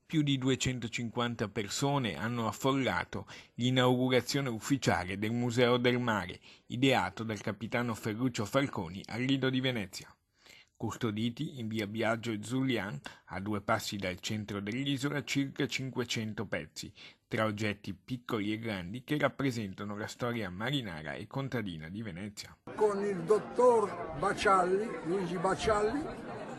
Più di 250 persone hanno affollato l'inaugurazione ufficiale del Museo del Mare, ideato dal capitano Ferruccio Falconi al Lido di Venezia. Custoditi in via Biagio e Zulian, a 2 passi dal centro dell'isola, circa 500 pezzi, tra oggetti piccoli e grandi che rappresentano la storia marinara e contadina di Venezia. Con il dottor Bacialli, Luigi Bacialli,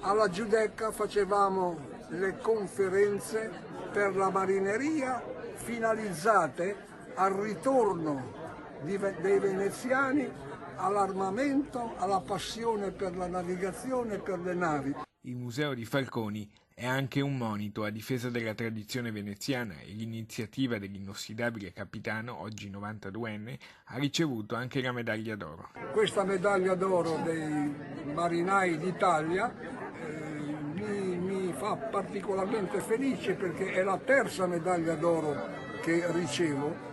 alla Giudecca facevamo le conferenze per la marineria finalizzate al ritorno dei veneziani all'armamento, alla passione per la navigazione e per le navi. Il Museo di Falconi è anche un monito a difesa della tradizione veneziana e l'iniziativa dell'inossidabile capitano, oggi 92enne, ha ricevuto anche la medaglia d'oro. Questa medaglia d'oro dei marinai d'Italia mi fa particolarmente felice perché è la terza medaglia d'oro che ricevo,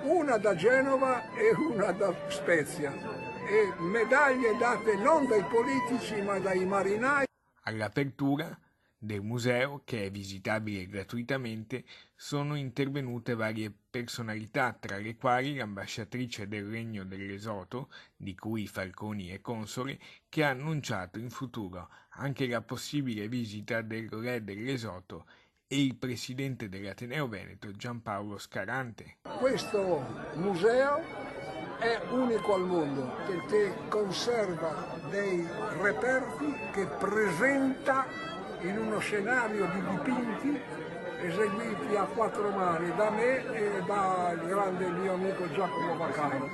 una da Genova e una da Spezia, e medaglie date non dai politici ma dai marinai. All'apertura del museo, che è visitabile gratuitamente, sono intervenute varie personalità, tra le quali l'ambasciatrice del Regno del Lesotho, di cui Falconi è console, che ha annunciato in futuro anche la possibile visita del re del Lesotho, e il presidente dell'Ateneo Veneto Giampaolo Scarante. Questo museo è unico al mondo perché conserva dei reperti che presenta in uno scenario di dipinti eseguiti a 4 mani da me e dal grande mio amico Giacomo Vaccaro.